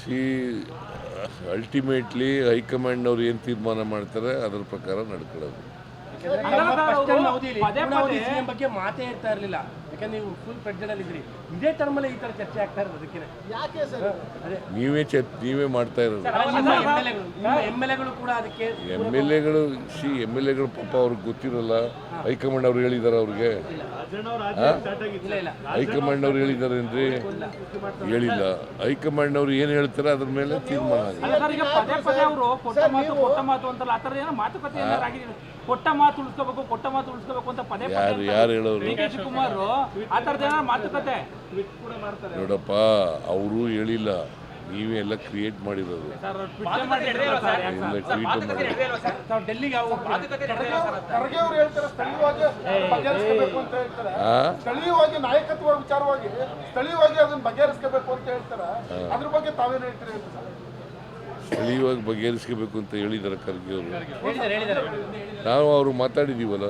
C ultimately ಹೈಕಮಾಂಡ್ನವ್ರು ಏನು ತೀರ್ಮಾನ ಮಾಡ್ತಾರೆ ಅದರ ಪ್ರಕಾರ ನಡ್ಕೊಳ್ಳೋದು. ಸಿಎಂ ಬಗ್ಗೆ ಮಾತೇ ಇರ್ತಾ ಇರಲಿಲ್ಲ, ಯಾಕಂದ್ರೆ ನೀವು ಫುಲ್ ಪ್ರೆಗ್ನೆಂಟ್ ಇದ್ರಿ. ಇದೇ ಟರ್ಮಲ್ಲಿ ಈ ತರ ಚರ್ಚೆ ಆಗ್ತಾ ಇರೋದು ಅದಕ್ಕೆ ಯಾಕೆ ಸರ್? ನೀವೇ ಮಾಡ್ತಾ ಇರೋದು. ಎಮ್.ಎಲ್.ಎಗಳು ಕೂಡ ಅದಕ್ಕೆ ಎಮ್.ಎಲ್.ಎಗಳು ಪಾಪ ಅವ್ರಿಗೆ ಗೊತ್ತಿರಲ್ಲ. ಹೈಕಮಾಂಡ್ ಅವ್ರು ಹೇಳಿದಾರೆ ಅವ್ರಿಗೆ? ಹೈಕಮಾಂಡ್ ಅವ್ರು ಹೇಳಿದಾರೇನ್ರಿ? ಹೇಳಿಲ್ಲ. ಹೈಕಮಾಂಡ್ ಅವ್ರು ಏನು ಹೇಳ್ತಾರೆ ಅದ್ರ ಮೇಲೆ ತೀರ್ಮಾನ ಆಗಿದೆ. ಯಾರು ಹೇಳೋರು? ನೋಡಪ್ಪ, ಅವರು ಹೇಳಿಲ್ಲ, ನೀವೇ ಎಲ್ಲ ಕ್ರಿಯೇಟ್ ಮಾಡಿರೋದು. ಸ್ಥಳೀಯವಾಗಿ ನಾಯಕತ್ವ ವಿಚಾರವಾಗಿ ಸ್ಥಳೀಯವಾಗಿ ಅದನ್ನ ಬಗೆಹರಿಸಬೇಕು ಅಂತ ಹೇಳ್ತಾರೆ. ಅದ್ರ ಬಗ್ಗೆ ತಾವೇನು ಹೇಳ್ತೀರಿ? ಸ್ಥಳೀಯವಾಗಿ ಬಗೆಹರಿಸ್ಕೋಬೇಕು ಅಂತ ಹೇಳಿದಾರೆ ಖರ್ಗೆ ಅವರು. ನಾವು ಅವರು ಮಾತಾಡಿದ್ದೀವಲ್ಲ,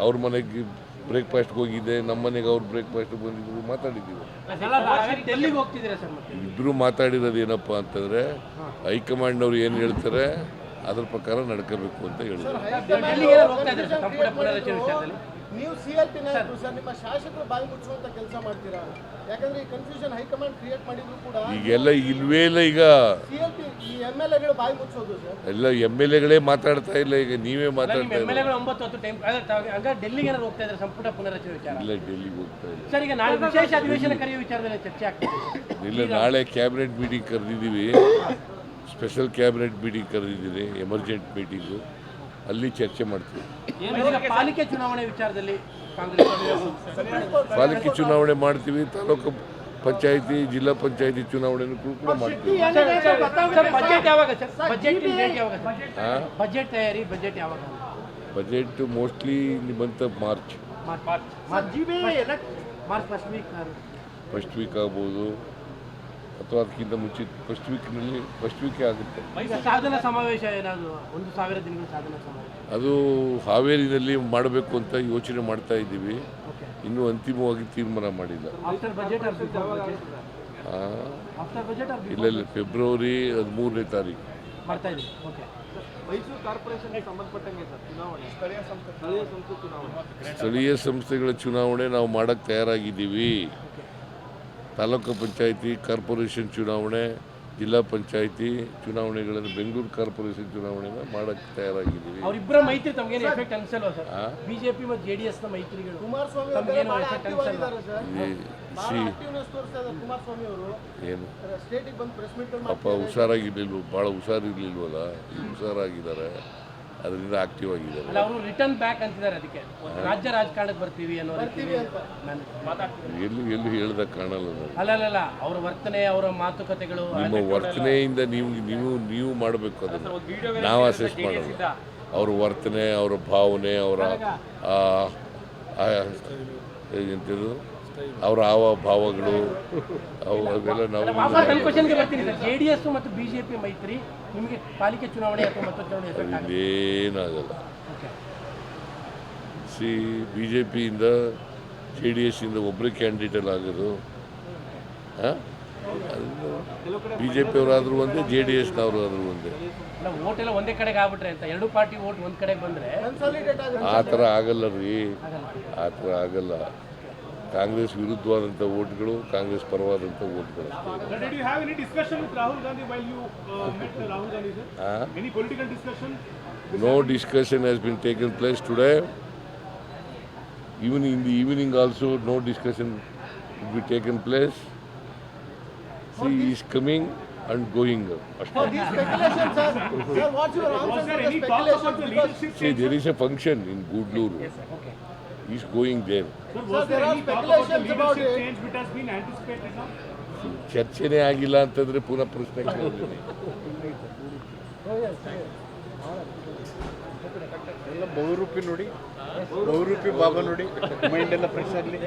ಅವ್ರ ಮನೆಗೆ ಬ್ರೇಕ್ಫಾಸ್ಟ್ಗೆ ಹೋಗಿದ್ದೆ, ನಮ್ಮ ಮನೆಗೆ ಅವ್ರು ಬ್ರೇಕ್ಫಾಸ್ಟ್ಗೆ ಬಂದಿದ್ರು, ಮಾತಾಡಿದ್ದೀವಿ. ಇಬ್ಬರು ಮಾತಾಡಿರೋದು ಏನಪ್ಪ ಅಂತಂದರೆ ಹೈಕಮಾಂಡ್ನವ್ರು ಏನು ಹೇಳ್ತಾರೆ ಅದ್ರ ಪ್ರಕಾರ ನಡ್ಕೋಬೇಕು ಅಂತ ಹೇಳಿದ್ರು. ನೀವು ಸಿಎಲ್ಪಿ ನಾಯಕರು ಸರ್, ನಿಮ್ಮ ಶಾಸಕರು ಬಾಯಿ ಮುಚ್ಚುವಂತ ಕೆಲಸ ಮಾಡ್ತೀರಾ? ಯಾಕಂದ್ರೆ ಈ ಕನ್ಫ್ಯೂಷನ್ ಹೈಕಮಾಂಡ್ ಕ್ರಿಯೇಟ್ ಮಾಡಿದ್ರು ಕೂಡ ಈಗೆಲ್ಲ ಇಲ್ವೇ ಇಲ್ಲ. ಈಗ ಸಿಎಲ್ಪಿ ಈ ಎಮ್.ಎಲ್.ಎಗಳು ಬಾಯಿ ಮುಚ್ಚೋದು ಸರ್. ಎಲ್ಲ ಎಮ್.ಎಲ್.ಎಗಳೇ ಮಾತಾಡ್ತಾ ಇಲ್ಲ, ಈಗ ನೀವೇ ಮಾತಾಡ್ತಾ ಇಲ್ಲ. ಡೆಲ್ಲಿಗೆ ಹೋಗ್ತಾ ಇದ್ದಾರೆ ಸಂಪುಟ ಪುನರಚನೆ ವಿಚಾರ. ಇಲ್ಲ, ಡೆಲ್ಲಿಗೆ ಹೋಗ್ತಾ ಇಲ್ಲ. ಸರ್, ಈಗ ನಾಳೆ ವಿಶೇಷ ಅಧಿವೇಶನ ಕರೆಯುವ ವಿಚಾರದಲ್ಲಿ ಚರ್ಚೆ ಆಗ್ತದೆ. ಇಲ್ಲ, ನಾಳೆ ಕ್ಯಾಬಿನೆಟ್ ಮೀಟಿಂಗ್ ಕರೆದಿದ್ದೀವಿ. ಸ್ಪೆಷಲ್ ಕ್ಯಾಬಿನೆಟ್ ಮೀಟಿಂಗ್ ಕರೆದಿದ್ದೀನಿ, ಎಮರ್ಜೆಂಟ್ ಮೀಟಿಂಗು. ಅಲ್ಲಿ ಚರ್ಚೆ ಮಾಡ್ತೀವಿ. ಪಾಲಿಕೆ ಚುನಾವಣೆ ವಿಚಾರದಲ್ಲಿ ಪಾಲಿಕೆ ಚುನಾವಣೆ ಮಾಡ್ತೀವಿ. ತಾಲೂಕು ಪಂಚಾಯಿತಿ, ಜಿಲ್ಲಾ ಪಂಚಾಯಿತಿ ಚುನಾವಣೆನೂ ಕೂಡ ಮಾಡ್ತೀವಿ. ಬಜೆಟ್ ತಯಾರಿ, ಬಜೆಟ್ ಯಾವಾಗ? Budget mostly month of March first week ಆಗ್ಬೋದು, ಅಥವಾ ಅದಕ್ಕಿಂತ ಮುಂಚೆ ಫಸ್ಟ್ ವೀಕೇ ಆಗುತ್ತೆ. ಸಾಧನ ಸಮಾವೇಶ ಏನಾದರೂ 1,000 ದಿನಗಳ ಸಾಧನ ಸಮಾವೇಶ ಅದು ಹಾವೇರಿನಲ್ಲಿ ಮಾಡಬೇಕು ಅಂತ ಯೋಚನೆ ಮಾಡ್ತಾ ಇದ್ದೀವಿ. ಇನ್ನೂ ಅಂತಿಮವಾಗಿ ತೀರ್ಮಾನ ಮಾಡಿಲ್ಲ. ಇಲ್ಲ, ಫೆಬ್ರವರಿ 13ನೇ ತಾರೀಕು. ಮೈಸೂರು ಕಾರ್ಪೊರೇಷನ್ಗೆ ಸಂಬಂಧಪಟ್ಟಂಗೆ ಸ್ಥಳೀಯ ಸಂಸ್ಥೆಗಳ ಚುನಾವಣೆ ನಾವು ಮಾಡೋಕ್ಕೆ ತಯಾರಾಗಿದ್ದೀವಿ. ತಾಲೂಕು ಪಂಚಾಯಿತಿ, ಕಾರ್ಪೊರೇಷನ್ ಚುನಾವಣೆ, ಜಿಲ್ಲಾ ಪಂಚಾಯಿತಿ ಚುನಾವಣೆಗಳನ್ನು, ಬೆಂಗಳೂರು ಕಾರ್ಪೊರೇಷನ್ ಚುನಾವಣೆನ ಮಾಡೋಕ್ಕೆ ತಯಾರಾಗಿದ್ದೀವಿ. ಅವರಿಬ್ಬರ ಮೈತ್ರಿ ತಮಗೇನು ಎಫೆಕ್ಟ್ ಅನ್ಸಲ್ವಾ ಸರ್? ಬಿಜೆಪಿ ಮತ್ತು JDS ನ ಮೈತ್ರಿಗಳು ಏನು ಪಾಪ ಹುಷಾರಾಗಿರ್ಲಿಲ್ವ, ಭಾಳ ಹುಷಾರಿರ್ಲಿಲ್ವಲ್ಲ, ಈಗ ಹುಷಾರಾಗಿದ್ದಾರೆ, ಅದರಿಂದ ಆಕ್ಟಿವ್ ಆಗಿದ್ದಾರೆ. ಅವರು ರಿಟರ್ನ್ ಬ್ಯಾಕ್ ಅಂತಿದ್ದಾರೆ. ಅದಕ್ಕೆ ರಾಜ್ಯ ರಾಜಕಾರಣಕ್ಕೆ ಬರ್ತೀವಿ ಅನ್ನೋ ಎಲ್ಲಿ ಹೇಳ್ದ ಕಾಣಲ್ಲ. ಅಲ್ಲ, ಅವರ ವರ್ತನೆ, ಅವರ ಮಾತುಕತೆಗಳು, ನಿಮ್ಮ ವರ್ತನೆಯಿಂದ ನೀವು ಮಾಡಬೇಕು, ಅದನ್ನು ನಾವು ಅಸೆಸ್ ಮಾಡೋದು. ಅವ್ರ ವರ್ತನೆ, ಅವರ ಭಾವನೆ, ಅವರ ಎಂಥದ್ದು, ಅವರ ಭಾವಗಳು, ಅವೆಲ್ಲ ನಾವು. JDS ಮತ್ತು ಬಿಜೆಪಿ ಮೈತ್ರಿ ನಿಮಗೆ ಪಾಲಿಕೆ ಚುನಾವಣೆ ಅಥವಾ ಮತ್ತೊಂದು ಚುನಾವಣೆ ಏನಾಗಲ್ಲ. BJPಯಿಂದ JDS ಇಂದ ಒಬ್ಬರೇ ಕ್ಯಾಂಡಿಡೇಟ್ ಆಗೋದು. BJP ಅವರಾದ್ರೂ ಒಂದೇ, JDSನವರು ಆದರೂ ಒಂದೇ. ವೋಟ್ ಎಲ್ಲ ಒಂದೇ ಕಡೆಗೆ ಆಗ್ಬಿಟ್ರೆ ಅಂತ, ಎರಡು ಪಾರ್ಟಿ ವೋಟ್ ಒಂದು ಕಡೆಗೆ ಬಂದರೆ ಆ ಥರ ಆಗಲ್ಲ ರೀ, ಆ ಥರ ಆಗಲ್ಲ. Congress ವಿರುದ್ಧವಾದಂಥ ವೋಟ್ಗಳು, Congress ಪರವಾದಂಥ ವೋಟ್ಗಳು. No discussion has been taken place today. Even in the evening also, no discussion will be taken place. See, he is coming and going. For these speculations, sir, what's your answer to the speculations? See, there is a function in Gudlur. Yes, sir. Okay. He is going there. Sir, there are speculations about it. Change which has been anticipated now. ಚರ್ಚೆನೇ ಆಗಿಲ್ಲ ಅಂತಂದ್ರೆ ಪುನಃ ಪ್ರಶ್ನೆ ಕೇಳಿದ್ದೀನಿ. ಎಲ್ಲ ಬಹುರೂಪಿ ನೋಡಿ, ಬಹುರೂಪಿ ಬಾಬಾ ನೋಡಿ, mind ಎಲ್ಲ fresh ಆಗಲಿ.